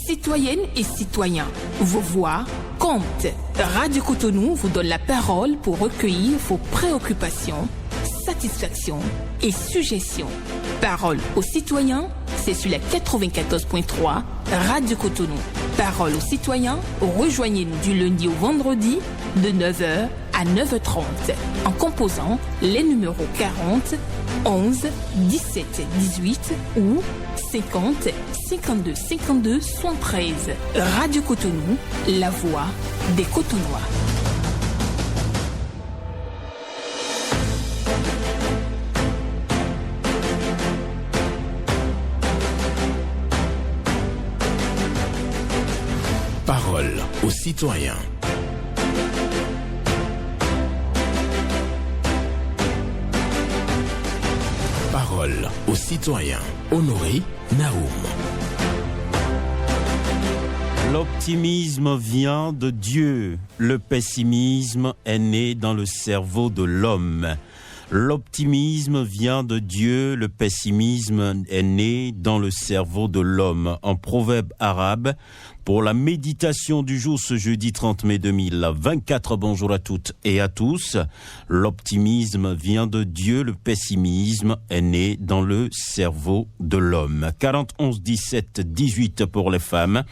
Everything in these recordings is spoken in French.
Citoyennes et citoyens, vos voix comptent. Radio Cotonou vous donne la parole pour recueillir vos préoccupations, satisfactions et suggestions. Parole aux citoyens, c'est sur la 94.3 Radio Cotonou. Parole aux citoyens, rejoignez-nous du lundi au vendredi de 9h à 9h30 en composant les numéros 40 11 17 18 ou 50 52 52 73. Radio Cotonou, la voix des Cotonois. Parole aux citoyens. Parole aux citoyens. Honoré Naoum. L'optimisme vient de Dieu. Le pessimisme est né dans le cerveau de l'homme. L'optimisme vient de Dieu, le pessimisme est né dans le cerveau de l'homme. Un proverbe arabe pour la méditation du jour ce jeudi 30 mai 2024. Bonjour à toutes et à tous. L'optimisme vient de Dieu, le pessimisme est né dans le cerveau de l'homme. 40 11 17 18 pour les femmes,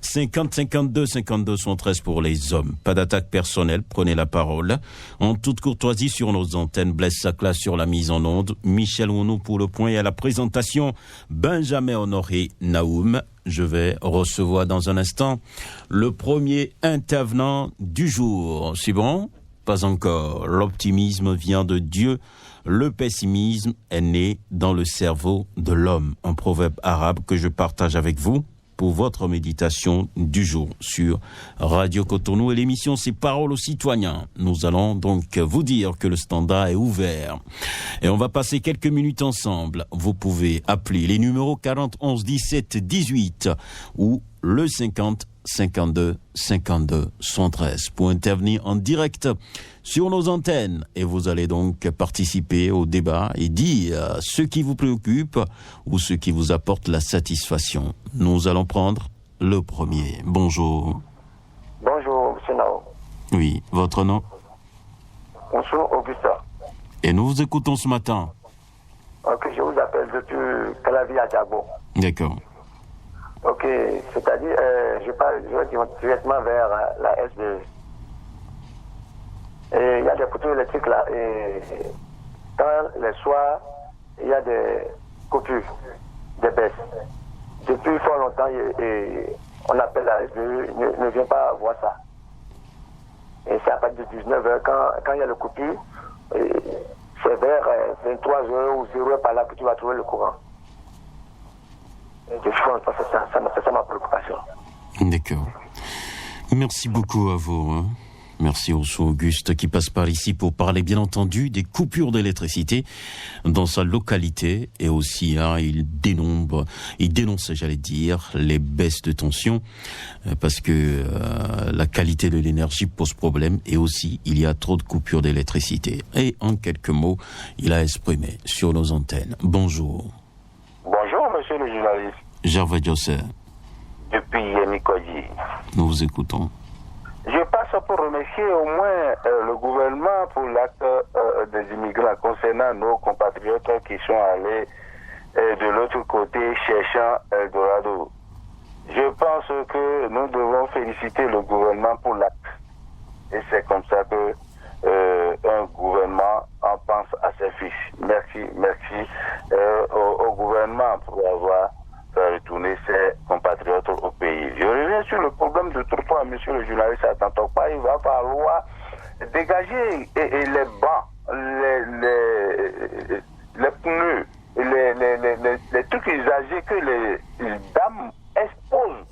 50 52 52 113 pour les hommes. Pas d'attaque personnelle, prenez la parole. En toute courtoisie sur nos antennes, Blaise Sacla sur la mise en onde, Michel Ounou pour le point et à la présentation, Benjamin Honoré Naoum. Je vais recevoir dans un instant le premier intervenant du jour. C'est bon? Pas encore. L'optimisme vient de Dieu. Le pessimisme est né dans le cerveau de l'homme. Un proverbe arabe que je partage avec vous pour votre méditation du jour sur Radio Cotonou. Et l'émission, c'est Parole aux citoyens. Nous allons donc vous dire que le standard est ouvert. Et on va passer quelques minutes ensemble. Vous pouvez appeler les numéros 40 11 17 18 ou le 50 52 52 113 pour intervenir en direct sur nos antennes. Et vous allez donc participer au débat et dire ce qui vous préoccupe ou ce qui vous apporte la satisfaction. Nous allons prendre le premier. Bonjour. Bonjour, M. Nao. Oui, votre nom? Bonjour, Augustin. Et nous vous écoutons ce matin. Ok, je vous appelle depuis Calavi à Diabo. D'accord. Ok, c'est-à-dire, je vais directement vers la SDE. Et il y a des poteaux électriques là, et quand les soirs, il y a des coupures, des baisses. Depuis fort longtemps, on appelle la SDE, ne vient pas voir ça. Et c'est à partir de 19h, quand il y a le coupure, c'est vers 23h ou 0h par là que tu vas trouver le courant. C'est ça ma préoccupation. D'accord. Merci beaucoup à vous. Hein. Merci au Auguste qui passe par ici pour parler bien entendu des coupures d'électricité dans sa localité et aussi il dénonce j'allais dire les baisses de tension parce que la qualité de l'énergie pose problème et aussi il y a trop de coupures d'électricité. Et en quelques mots, il a exprimé sur nos antennes. Bonjour. Bonjour monsieur le journaliste. Gervais Josset. Depuis Yemikoji. Nous vous écoutons. Je passe pour remercier au moins le gouvernement pour l'acte des immigrants concernant nos compatriotes qui sont allés de l'autre côté cherchant Eldorado. Je pense que nous devons féliciter le gouvernement pour l'acte. Et c'est comme ça que un gouvernement en pense à ses fils. Merci au gouvernement pour avoir retourner ses compatriotes au pays. Je reviens sur le problème de trottoir, monsieur le journaliste, attends pas, il va falloir dégager et les bancs, les pneus, les trucs usagés que les dames exposent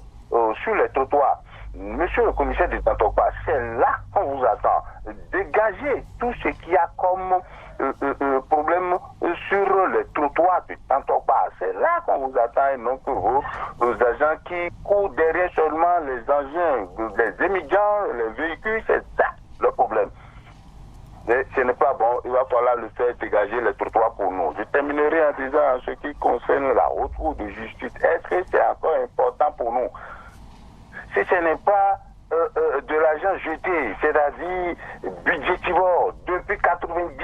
sur les trottoirs. Monsieur le commissaire de Tantopa, c'est là qu'on vous attend. Dégagez tout ce qu'il y a comme problème sur les trottoirs de Tantopa. C'est là qu'on vous attend et non que vos agents qui courent derrière seulement les engins, les émigrants, les véhicules, c'est ça le problème. Mais ce n'est pas bon, il va falloir le faire dégager les trottoirs pour nous. Je terminerai en disant en ce qui concerne la haute cour de justice, est-ce que c'est encore important pour nous si ce n'est pas de l'argent jeté, c'est-à-dire budgétivore, depuis 90,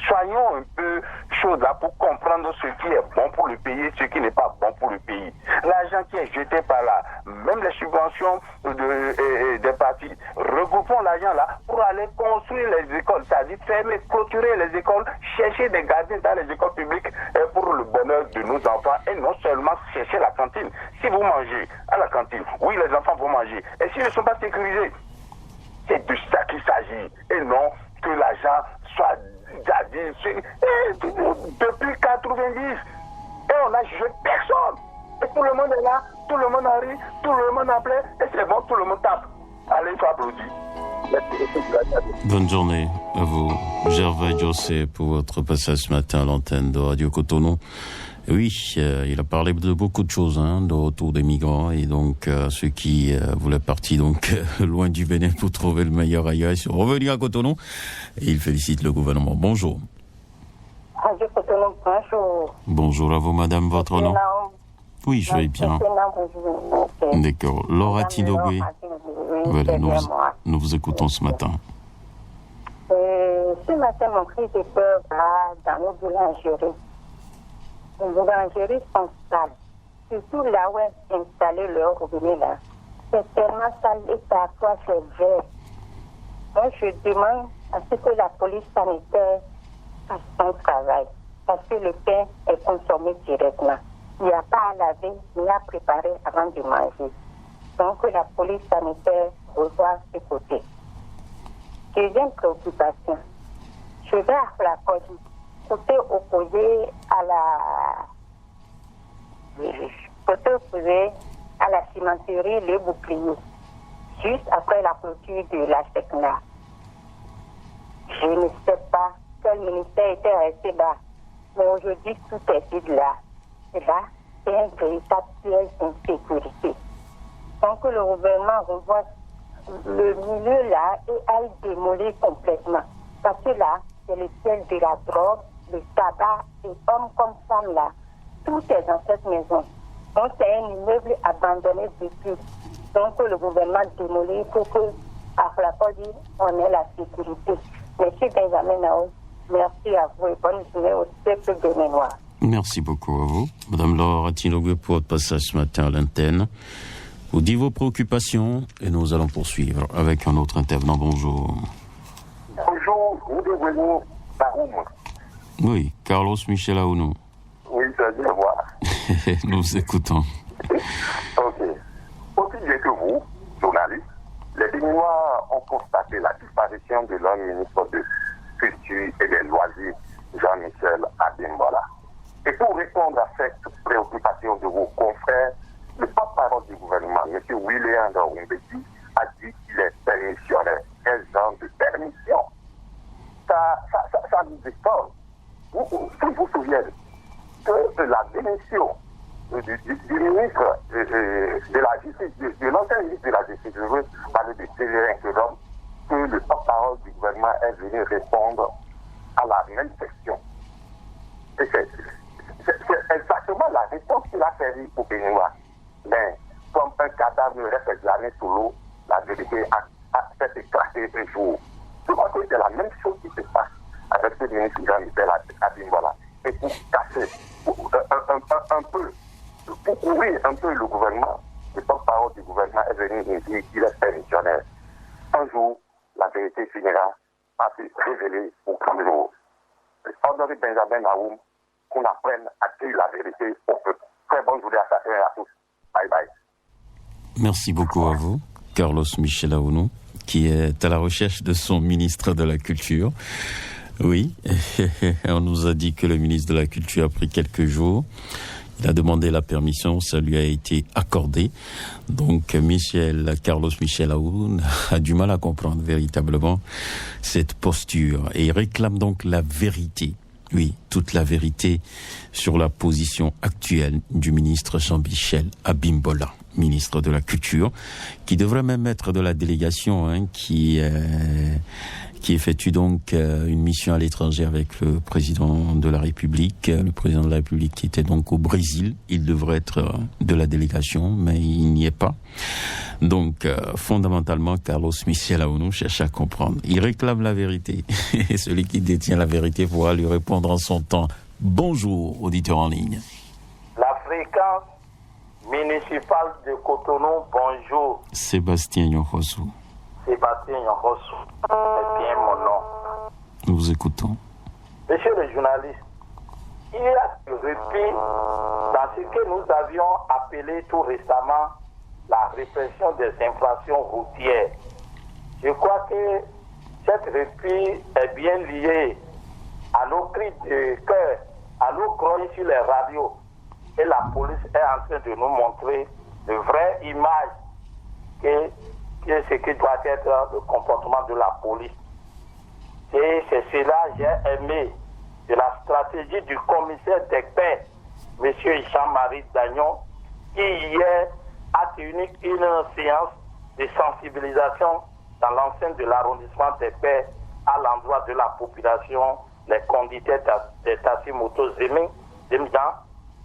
soyons un peu chauds là pour comprendre ce qui est bon pour le pays et ce qui n'est pas bon pour le pays. L'argent qui est jeté par là, même les subventions des partis, regroupons l'argent là pour aller construire les écoles, c'est-à-dire fermer, clôturer les écoles, chercher des gardiens dans les écoles publiques pour le bonheur de nos enfants et non seulement chercher la cantine. Si vous mangez à la cantine, oui, les enfants vont manger. Et s'ils ne sont pas sécurisés, c'est de ça qu'il s'agit et non que l'argent soit depuis 90 et on n'a jugé personne et tout le monde est là, tout le monde arrive, tout le monde appelle et c'est bon, tout le monde tape. Allez, il faut applaudir. Bonne journée à vous, Gervais José, pour votre passage ce matin à l'antenne de Radio Cotonou. Oui, il a parlé de beaucoup de choses, de retour des migrants et donc ceux qui voulaient partir donc loin du Bénin pour trouver le meilleur ailleurs, ils sont revenus à Cotonou et il félicite le gouvernement. Bonjour. Radio Cotonou, bonjour. Bonjour à vous, madame, votre nom? Oui, je vais bien. D'accord. Laura Tinogwe. Voilà, nous vous écoutons ce matin. Ce matin, mon cri de peur là, dans nos boulangeries. Les boulangeries sont sales. Surtout là où est installé leur robinet là. C'est tellement sale et parfois c'est vert. Moi, je demande à ce que la police sanitaire fasse son travail. Parce que le pain est consommé directement. Il n'y a pas à laver ni à préparer avant de manger. Donc, que la police sanitaire revoie ce côté. Deuxième préoccupation. Je vais à la police. Côté opposé à la cimenterie Le Bouclier, juste après la clôture de la SECNA. Je ne sais pas quel ministère était resté là, mais aujourd'hui tout est vide là. Et là, c'est un véritable piège d'insécurité. Donc que le gouvernement revoie le milieu là et aille démolir complètement. Parce que là, c'est le piège de la drogue, le tabac, et hommes comme femmes là. Tout est dans cette maison. Donc c'est un immeuble abandonné depuis. Donc le gouvernement démolit pour que, à Flacodi, on ait la sécurité. Monsieur Benjamin Nao, merci à vous et bonne journée au peuple de Mémoire. Merci beaucoup à vous. Madame Laura Tinogwe pour votre passage ce matin à l'antenne. Vous dites vos préoccupations et nous allons poursuivre avec un autre intervenant. Bonjour. Bonjour, vous devez Baroum. Oui, Carlos Michel Aounou. Oui, ça vient voir. Nous vous écoutons. Ok. Aussi bien que vous, journalistes, les Béninois ont constaté la disparition de leur ministre de Culture et des Loisirs, Jean-Michel Abimbola. Et pour répondre à cette préoccupation de vos confrères, le porte-parole du gouvernement, M. William Ndoumbédi, a dit qu'il est permissionnaire. Quel genre de permission? Ça nous étonne. Vous vous souvenez que la démission du ministre de la Justice, de l'ancien ministre de la Justice, je veux parler de Séverin Kedom, que le porte-parole du gouvernement est venu répondre à la même question. Et c'est exactement la réponse qu'il a servie au Béninois. Mais comme un cadavre reste glané sous l'eau, la vérité a fait éclater un jour. Je crois que c'est la même chose qui se passe avec le ministre Jean-Michel Abimbola. Et pour casser un peu, pour couvrir un peu le gouvernement, le porte-parole du gouvernement est venu nous dire qu'il est permissionnaire. Un jour, la vérité finira par se révéler au grand jour. Honoré Benjamin Naoum, qu'on apprenne à dire la vérité au peuple. Très bonne journée à chacun et à tous. Bye bye. Merci beaucoup à vous, Carlos Michel Aounou, qui est à la recherche de son ministre de la Culture. Oui, on nous a dit que le ministre de la Culture a pris quelques jours. Il a demandé la permission, ça lui a été accordé. Donc Carlos Michel Aoun a du mal à comprendre véritablement cette posture et il réclame donc la vérité. Oui, toute la vérité sur la position actuelle du ministre Jean-Michel Abimbola, ministre de la Culture, qui devrait même être de la délégation qui effectue donc une mission à l'étranger avec le président de la République. Le président de la République qui était donc au Brésil. Il devrait être de la délégation, mais il n'y est pas. Donc, fondamentalement, Carlos Michel Aonou cherche à comprendre. Il réclame la vérité. Et celui qui détient la vérité pourra lui répondre en son temps. Bonjour, auditeur en ligne. La fréquence municipale de Cotonou, bonjour. Sébastien Yonrossou. Sébastien Yonrossou, c'est bien mon nom. Nous vous écoutons. Monsieur le journaliste, il y a du répit dans ce que nous avions appelé tout récemment la répression des infractions routières. Je crois que cette répit est bien liée à nos cris de cœur, à nos grogne sur les radios. Et la police est en train de nous montrer de vraies images que ce qui doit être le comportement de la police. Et c'est cela que j'ai aimé de la stratégie du commissaire d'Ekpé, M. Jean-Marie Dagnon, qui hier a tenu une séance de sensibilisation dans l'enceinte de l'arrondissement d'Ekpé à l'endroit de la population, les conducteurs des taxis motos Zemjan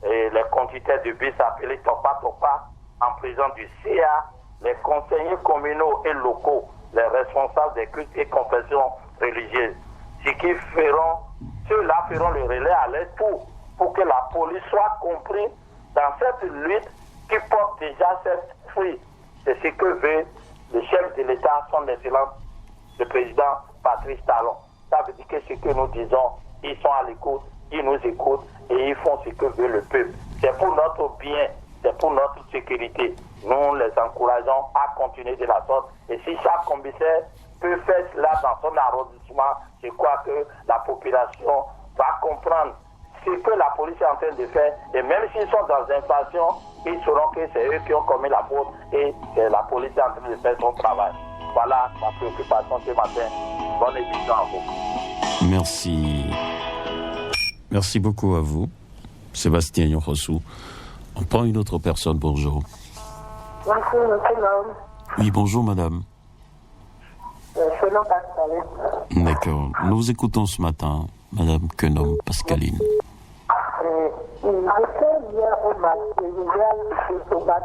et les conducteurs de bus appelés Topa Topa en présence du CA, les conseillers communaux et locaux, les responsables des cultes et confessions religieuses. Ceux-là feront le relais à leur tour pour que la police soit comprise dans cette lutte qui porte déjà cette fruit. C'est ce que veut le chef de l'État, son excellence, le président Patrice Talon. Ça veut dire que ce que nous disons, ils sont à l'écoute, ils nous écoutent et ils font ce que veut le peuple. C'est pour notre bien, c'est pour notre sécurité. Nous les encourageons à continuer de la sorte. Et si chaque commissaire peut faire cela dans son arrondissement, je crois que la population va comprendre ce que la police est en train de faire. Et même s'ils sont dans l'infraction, ils sauront que c'est eux qui ont commis la faute et que la police est en train de faire son travail. Voilà ma préoccupation ce matin. Bonne émission à vous. Merci. Merci beaucoup à vous, Sébastien Yonrossou. On prend une autre personne, bonjour. Bonjour, monsieur l'homme. Oui, bonjour, madame. Selon Pascaline. D'accord. Nous vous écoutons ce matin, madame Kenom Pascaline. J'étais hier au match, je au match.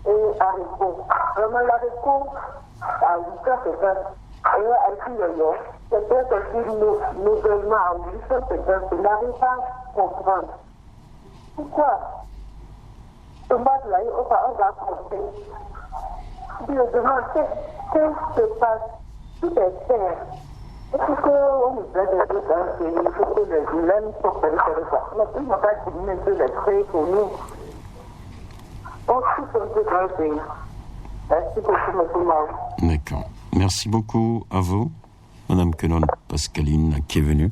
Et Haricot. Vraiment, l'Haricot, à 8h50, et à Kiyoyo, c'était aussi nouvellement à 8h50, je n'arrive pas à comprendre. Pourquoi ce match-là, on va compter. Je me demande, qu'est-ce qui se passe? Tout est clair. Est-ce qu'on nous aide un peu dans ce pays? Il faut que les vilains soient faire ça. Mais ils n'ont pas diminué un peu l'esprit pour nous. On touche un peu dans le pays. Merci beaucoup, monsieur Mao. D'accord. Merci beaucoup à vous, madame Kenon Pascaline, qui est venue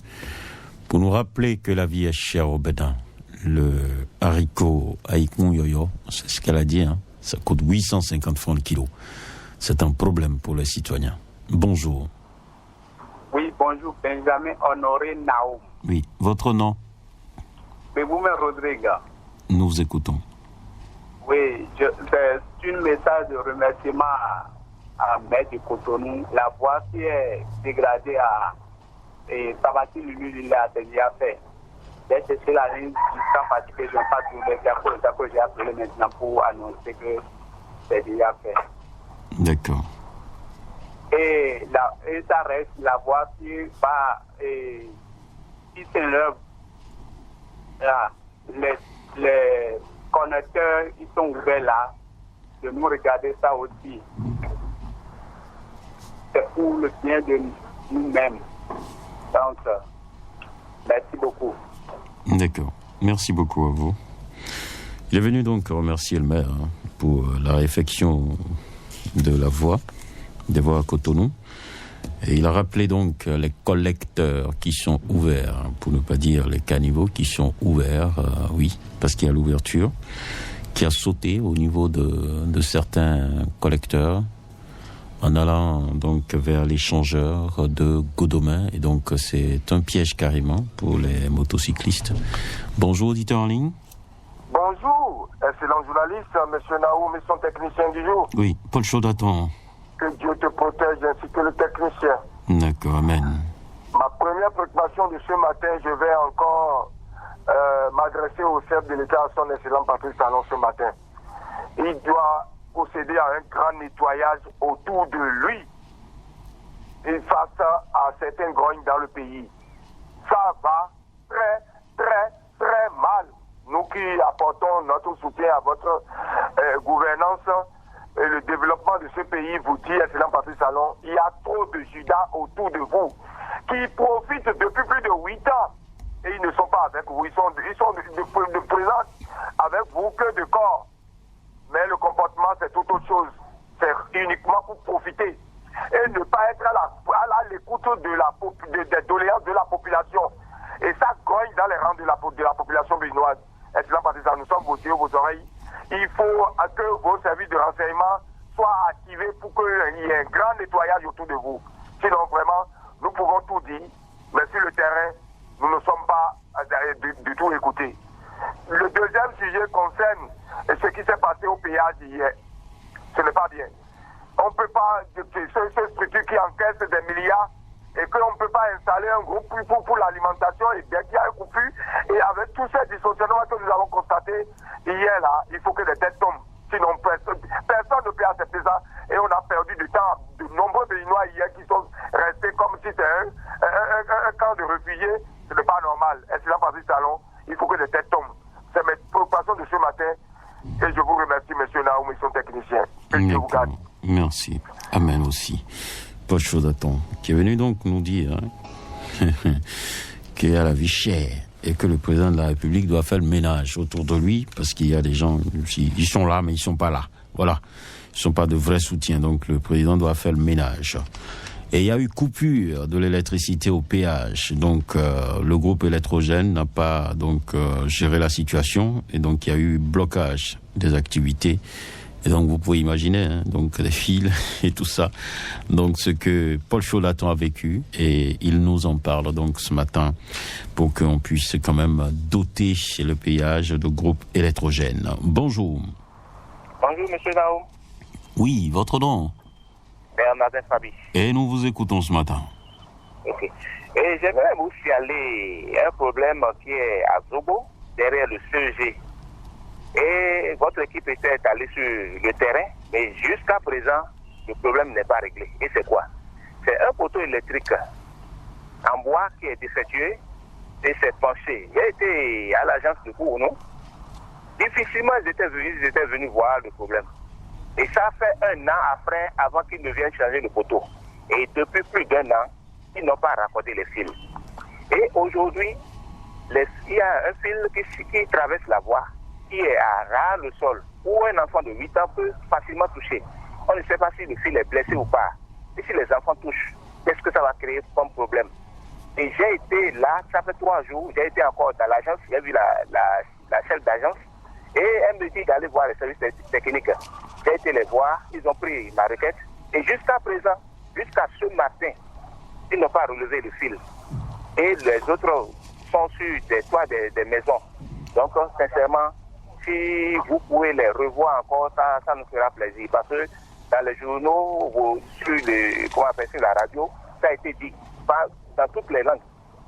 pour nous rappeler que la vie est chère au Bénin. Le haricot Haïkmou Yoyo, c'est ce qu'elle a dit, hein. Ça coûte 850 francs le kilo. C'est un problème pour les citoyens. Bonjour. Oui, bonjour, Benjamin Honoré Naoum. Oui, votre nom? Béboume Rodrigue. Nous vous écoutons. Oui, c'est un message de remerciement à Maître de Cotonou. La voie qui est dégradée à Sabati Lulu, il a déjà fait. J'ai cherché la ligne jusqu'à parce que je n'ai pas trouvé ça que j'ai appelé maintenant pour annoncer que c'est déjà fait. D'accord. Et ça reste la voie qui va, si c'est l'œuvre, les connecteurs, ils sont ouverts là, de nous regarder ça aussi. C'est pour le bien de nous-mêmes. Donc, merci beaucoup. D'accord. Merci beaucoup à vous. Il est venu donc remercier le maire pour la réfection de la voie, des voies à Cotonou. Et il a rappelé donc les collecteurs qui sont ouverts, pour ne pas dire les caniveaux qui sont ouverts, oui, parce qu'il y a l'ouverture, qui a sauté au niveau de certains collecteurs en allant donc vers l'échangeur de Godomain. Et donc c'est un piège carrément pour les motocyclistes. Bonjour, auditeur en ligne. Bonjour, excellent journaliste, monsieur Naoum et son technicien du jour. Oui, Paul Chaudaton. Que Dieu te protège ainsi que le technicien. D'accord, amen. Ma première préoccupation de ce matin, je vais encore m'adresser au chef de l'État, à son excellent Patrice Talon ce matin. Il doit procéder à un grand nettoyage autour de lui et face à certains grognes dans le pays. Ça va très, très, très mal. Nous qui apportons notre soutien à votre gouvernance et le développement de ce pays, vous dit, excellent Patrice Talon, il y a trop de Judas autour de vous qui profitent depuis plus de 8 ans. Et ils ne sont pas avec vous, ils sont de présent avec vous que de corps. Mais le comportement, c'est tout autre chose. C'est uniquement pour profiter. Et ne pas être à l'écoute des doléances de la population. Et ça grogne dans les rangs de la population béninoise. Excellent Patrice, nous sommes vos yeux, vos oreilles. Il faut que vos services de renseignement soient activés pour qu'il y ait un grand nettoyage autour de vous. Sinon, vraiment, nous pouvons tout dire, mais sur le terrain, nous ne sommes pas du tout écoutés. Le deuxième sujet concerne ce qui s'est passé au péage hier. Ce n'est pas bien. On ne peut pas, ce structure qui encaisse des milliards, et qu'on ne peut pas installer un groupe pour l'alimentation, et bien qu'il y a un coupure, et avec tous ces dysfonctionnements que nous avons constatés hier là, il faut que les têtes tombent. Sinon, personne ne peut accepter ça, et on a perdu du temps. De nombreux Béninois hier qui sont restés comme si c'était un camp de réfugiés. Ce n'est pas normal. Excellent Patrice Talon, il faut que les têtes tombent. C'est mes préoccupations de ce matin, et je vous remercie, monsieur Naoum, ils sont techniciens. Je vous garde. Merci. Amen aussi. Paul Chaudaton, qui est venu donc nous dire qu'il y a la vie chère et que le président de la République doit faire le ménage autour de lui parce qu'il y a des gens, ils sont là mais ils sont pas là. Voilà. Ils sont pas de vrais soutiens, donc le président doit faire le ménage. Et il y a eu coupure de l'électricité au péage. Donc le groupe électrogène n'a pas géré la situation et donc il y a eu blocage des activités. Et donc vous pouvez imaginer donc les fils et tout ça. Donc ce que Paul Chaudaton a vécu et il nous en parle donc ce matin pour qu'on puisse quand même doter le péage de groupes électrogènes. Bonjour. Bonjour monsieur Naoum. Oui, votre nom? Bernardin Fabi. Et nous vous écoutons ce matin. Ok. Et j'aimerais vous signaler un problème qui est à Zobo, derrière le CEG. Et votre équipe était allée sur le terrain, mais jusqu'à présent, le problème n'est pas réglé. Et c'est quoi? C'est un poteau électrique en bois qui est défectueux et s'est penché. J'ai été à l'agence de Cournot. Difficilement, ils étaient venus voir le problème. Et ça fait 1 an après, avant qu'ils ne viennent changer le poteau. Et depuis plus d'1 an, ils n'ont pas raccordé les fils. Et aujourd'hui, il y a un fil qui traverse la voie, qui est à ras le sol, où un enfant de 8 ans peut facilement toucher. On ne sait pas si le fil est blessé ou pas. Et si les enfants touchent, qu'est-ce que ça va créer comme problème? Et j'ai été là, ça fait 3 jours, j'ai été encore dans l'agence, j'ai vu la chef d'agence, et elle me dit d'aller voir les services techniques. J'ai été les voir, ils ont pris ma requête, et jusqu'à présent, jusqu'à ce matin, ils n'ont pas relevé le fil. Et les autres sont sur des toits des maisons. Donc, sincèrement, si vous pouvez les revoir encore, ça nous fera plaisir. Parce que dans les journaux, sur la radio, ça a été dit dans toutes les langues.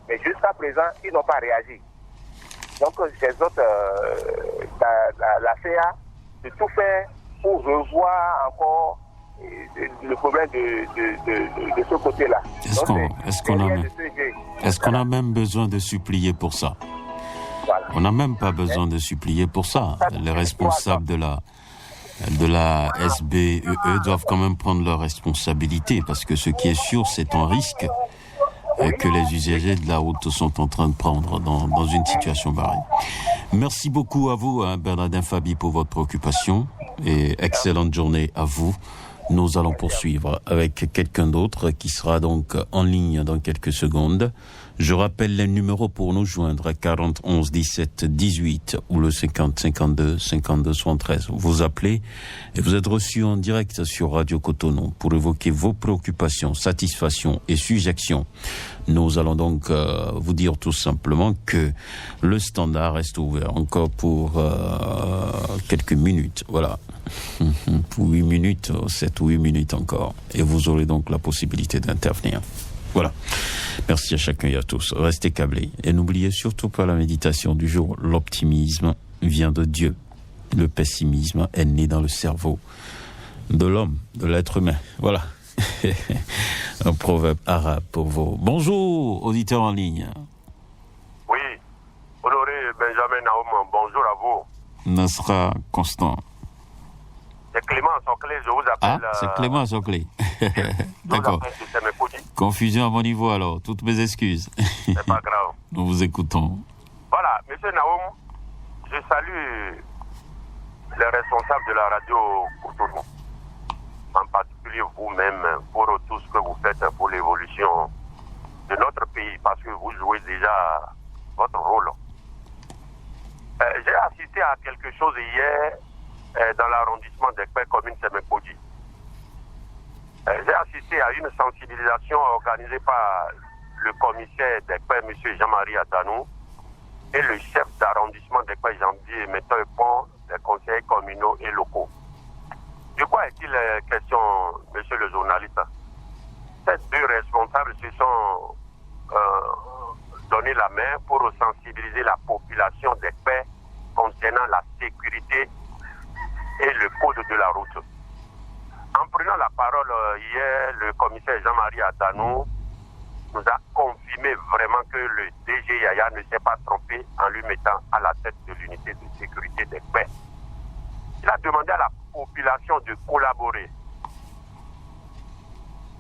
Mais jusqu'à présent, ils n'ont pas réagi. Donc, j'exhorte la CA de tout faire pour revoir encore le problème de ce côté-là. Est-ce qu'on a même besoin de supplier pour ça? Voilà. On n'a même pas besoin de supplier pour ça. Les responsables de la SBEE doivent quand même prendre leurs responsabilités parce que ce qui est sûr, c'est un risque que les usagers de la route sont en train de prendre dans une situation pareille. Merci beaucoup à vous, Bernardin Fabi, pour votre préoccupation et excellente journée à vous. Nous allons poursuivre avec quelqu'un d'autre qui sera donc en ligne dans quelques secondes. Je rappelle les numéros pour nous joindre 40 11 17 18 ou le 50 52 52 73. Vous appelez et vous êtes reçu en direct sur Radio Cotonou pour évoquer vos préoccupations, satisfactions et suggestions. Nous allons donc vous dire tout simplement que le standard reste ouvert encore pour quelques minutes. Voilà. Pour 8 minutes, 7 ou 8 minutes encore. Et vous aurez donc la possibilité d'intervenir. Voilà. Merci à chacun et à tous. Restez câblés. Et n'oubliez surtout pas la méditation du jour. L'optimisme vient de Dieu. Le pessimisme est né dans le cerveau de l'homme, de l'être humain. Voilà. Un proverbe arabe pour vous. Bonjour, auditeur en ligne. Oui, Honoré Benjamin Naoum, bonjour à vous. Nasra Constant. C'est Clément Soclé, je vous appelle. Ah, c'est Clément Soclé. D'accord. Confusion à mon niveau alors, toutes mes excuses. C'est pas grave. Nous vous écoutons. Voilà, monsieur Naoum, je salue les responsables de la radio Cotonou. En particulier vous-même, pour tout ce que vous faites pour l'évolution de notre pays, parce que vous jouez déjà votre rôle. J'ai assisté à quelque chose hier dans l'arrondissement d'Ekpé, commune Semekodi. J'ai assisté à une sensibilisation organisée par le commissaire d'Ekpé, M. Jean-Marie Adanou, et le chef d'arrondissement d'Ekpé, Janvier, mettant au pont des conseillers communaux et locaux. De quoi est-il question, monsieur le journaliste? Ces deux responsables se sont donné la main pour sensibiliser la population d'Ekpé concernant la sécurité et le code de la route. En prenant la parole hier, le commissaire Jean-Marie Adanou nous a confirmé vraiment que le DG Yaya ne s'est pas trompé en lui mettant à la tête de l'unité de sécurité d'Ekpé. Il a demandé à la population de collaborer,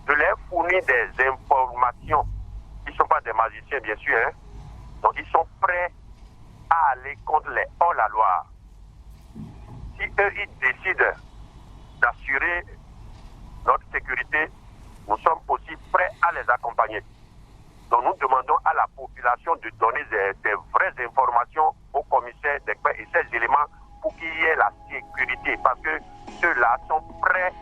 de leur fournir des informations. Ils ne sont pas des magiciens, bien sûr, hein? Donc ils sont prêts à aller contre les hors-la-loi. Si eux, ils décident d'assurer notre sécurité, nous sommes aussi prêts à les accompagner. Donc nous demandons à la population de donner des vraies informations au commissaire d'Ekpé et ces éléments pour qu'il y ait la sécurité, parce que ceux-là sont prêts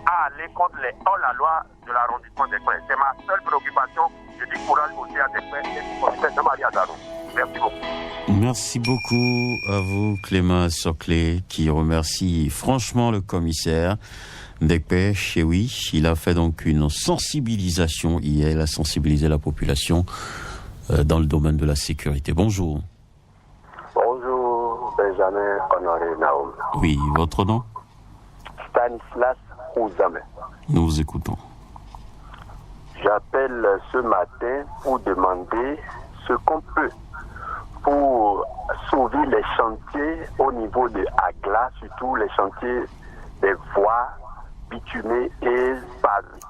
à aller contre les hors-la-loi de l'arrondissement d'Ekpé. C'est ma seule préoccupation. Je dis courage aussi à Ekpé et au commissaire Jean-Marie Adanou. Merci beaucoup. Merci beaucoup à vous, Clément Soclé, qui remercie franchement le commissaire d'Ekpé. Et oui, il a fait donc une sensibilisation hier, il a sensibilisé la population dans le domaine de la sécurité. Bonjour. Bonjour, Benjamin Honoré Naoum. Oui, votre nom? Stanislas Ouzame. Nous vous écoutons. J'appelle ce matin pour demander ce qu'on peut pour sauver les chantiers au niveau de Agla, surtout les chantiers des voies bitumées et pavées.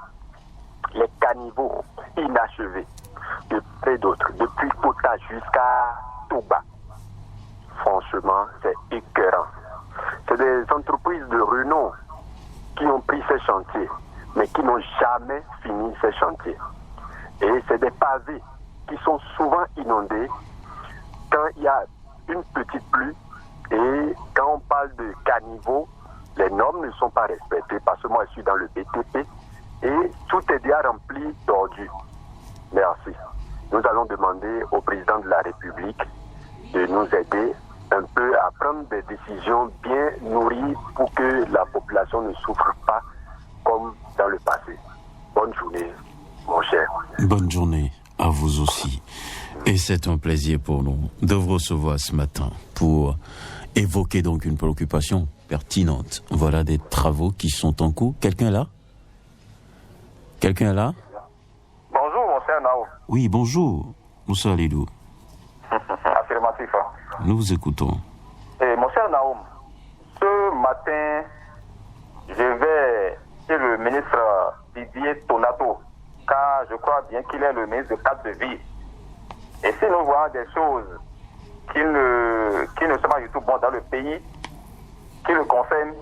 Les caniveaux inachevés, de près et d'autre, depuis Kota jusqu'à Touba. Franchement, c'est écœurant. C'est des entreprises de renom qui ont pris ces chantiers, mais qui n'ont jamais fini ces chantiers. Et c'est des pavés qui sont souvent inondés quand il y a une petite pluie. Et quand on parle de caniveaux, les normes ne sont pas respectées, parce que moi je suis dans le BTP et tout est déjà rempli d'ordures. Merci. Nous allons demander au président de la République de nous aider un peu à prendre des décisions bien nourries pour que la population ne souffre pas comme dans le passé. Bonne journée, mon cher. Bonne journée à vous aussi. Et c'est un plaisir pour nous de vous recevoir ce matin pour évoquer donc une préoccupation pertinente. Voilà des travaux qui sont en cours. Quelqu'un est là? Quelqu'un est là? Bonjour, mon cher Nao. Oui, bonjour. Moussa Alidou. Affirmatif. Nous vous écoutons. Mon cher Naoum, ce matin, je vais chez le ministre Didier Tonato, car je crois bien qu'il est le ministre de cadre de vie. Et si nous voyons des choses qui ne sont pas du tout bonnes dans le pays, qui le concernent,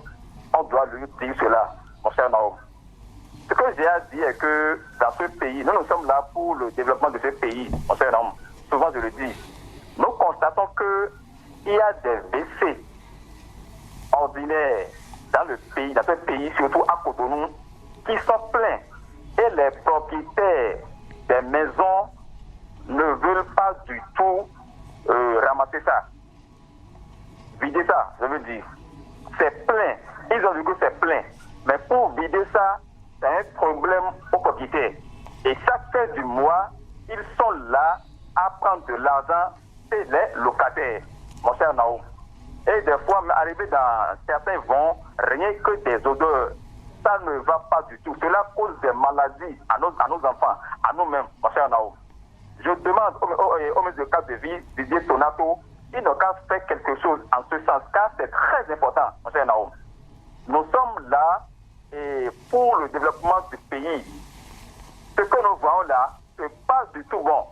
on doit lui dire cela, mon cher Naoum. Ce que j'ai à dire est que dans ce pays, nous sommes là pour le développement de ce pays, mon cher Naoum. Souvent je le dis. Nous constatons qu'il y a des WC ordinaires dans le pays, dans ce pays, surtout à Cotonou, qui sont pleins. Et les propriétaires des maisons ne veulent pas du tout ramasser ça. Vider ça, je veux dire. C'est plein. Ils ont dit que c'est plein. Mais pour vider ça, c'est un problème aux propriétaires. Et chaque fin du mois, ils sont là à prendre de l'argent chez les locataires. Mon cher Naoum, Et des fois, arriver dans certains vents, rien que des odeurs, ça ne va pas du tout. Cela cause des maladies à nos enfants, à nous-mêmes, mon cher Nao. Je demande au ministre de cadre de vie, Didier Tonato, il n'a qu'à faire quelque chose en ce sens, car c'est très important, mon cher Nao. Nous sommes là pour le développement du pays. Ce que nous voyons là, ce n'est pas du tout bon.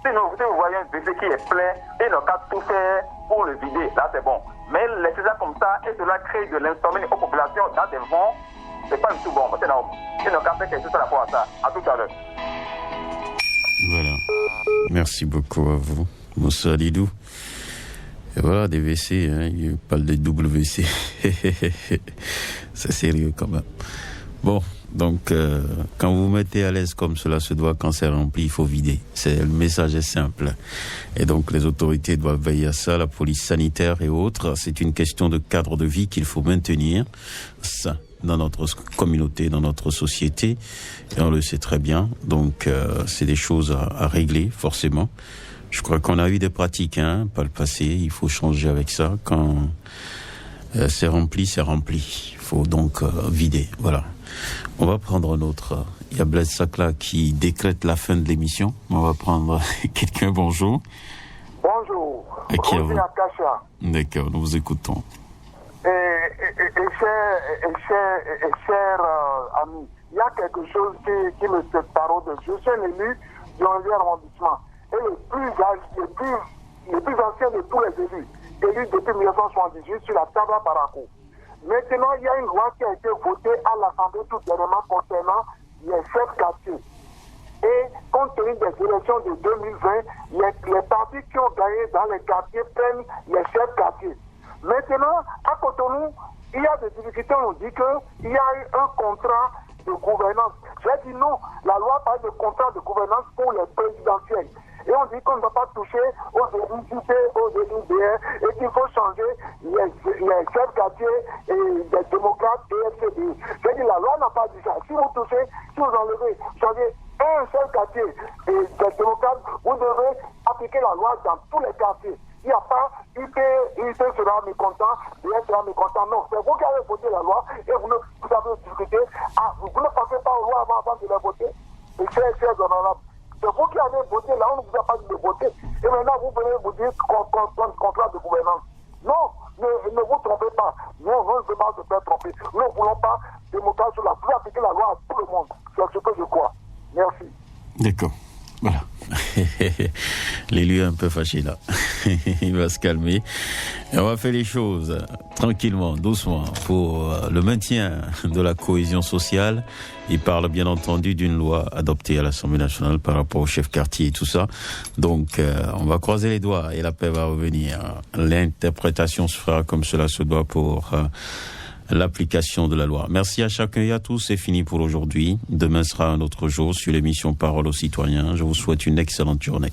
Si vous voyez un bébé qui est plein, il n'a qu'à tout faire pour le vider. Là, c'est bon. Mais laisser ça comme ça et cela crée de l'insomnie aux populations dans des vents, c'est pas du tout bon. Il n'a qu'à faire quelque chose par rapport à ça. À tout à l'heure. Voilà. Merci beaucoup à vous, Moussa Lidou. Et voilà, des WC, hein, il parle de WC. C'est sérieux quand même. Bon, donc, quand vous vous mettez à l'aise comme cela se doit, quand c'est rempli, il faut vider. Le message est simple. Et donc, les autorités doivent veiller à ça, la police sanitaire et autres. C'est une question de cadre de vie qu'il faut maintenir. Ça, dans notre communauté, dans notre société. Et on le sait très bien. Donc, c'est des choses à régler, forcément. Je crois qu'on a eu des pratiques, par le passé. Il faut changer avec ça. Quand c'est rempli, c'est rempli. Il faut donc vider. Voilà. On va prendre un autre. Il y a Blaise Sakla qui décrète la fin de l'émission. On va prendre quelqu'un. Bonjour. Bonjour. Roger Akacha. D'accord, nous vous écoutons. Cher ami, il y a quelque chose qui me sépare de. Je suis un élu du 11e arrondissement. Et le plus ancien de tous les élus, élu depuis 1978 sur la Taba Barako. Maintenant, il y a une loi qui a été votée à l'Assemblée tout dernièrement concernant les chefs quartiers. Et compte tenu des élections de 2020, les partis qui ont gagné dans les quartiers prennent les chefs quartiers. Maintenant, à Cotonou, il y a des difficultés. On dit qu'il y a eu un contrat de gouvernance. J'ai dit non, la loi parle de contrat de gouvernance pour les présidentielles. Et on dit qu'on ne va pas toucher aux élus UP, aux élus DR, et qu'il faut changer les chefs quartiers et les démocrates et FCD. J'ai dit la loi n'a pas dit ça. Si vous touchez, si vous enlevez, changez un chef quartier et des démocrates, vous devez appliquer la loi dans tous les quartiers. Il n'y a pas UP sera mécontent, DR sera mécontent. Non, c'est vous qui avez voté la loi et vous avez discuté. Vous ne pensez pas aux lois avant de les voter. Et chers honorables. C'est vous qui avez voté, là on ne vous a pas dit de voter. Et maintenant vous venez vous dire contrat de gouvernance. Non, ne vous trompez pas. Nous, on ne veut pas se faire tromper. Nous ne voulons pas démocratie sur la plus appliquer la loi à tout le monde. C'est ce que je crois. Merci. D'accord. Voilà. L'élu est un peu fâché là. Il va se calmer. Et on va faire les choses tranquillement, doucement, pour le maintien de la cohésion sociale. Il parle bien entendu d'une loi adoptée à l'Assemblée nationale par rapport au chef quartier et tout ça. Donc, on va croiser les doigts et la paix va revenir. L'interprétation se fera comme cela se doit pour l'application de la loi. Merci à chacun et à tous. C'est fini pour aujourd'hui. Demain sera un autre jour sur l'émission Parole aux citoyens. Je vous souhaite une excellente journée.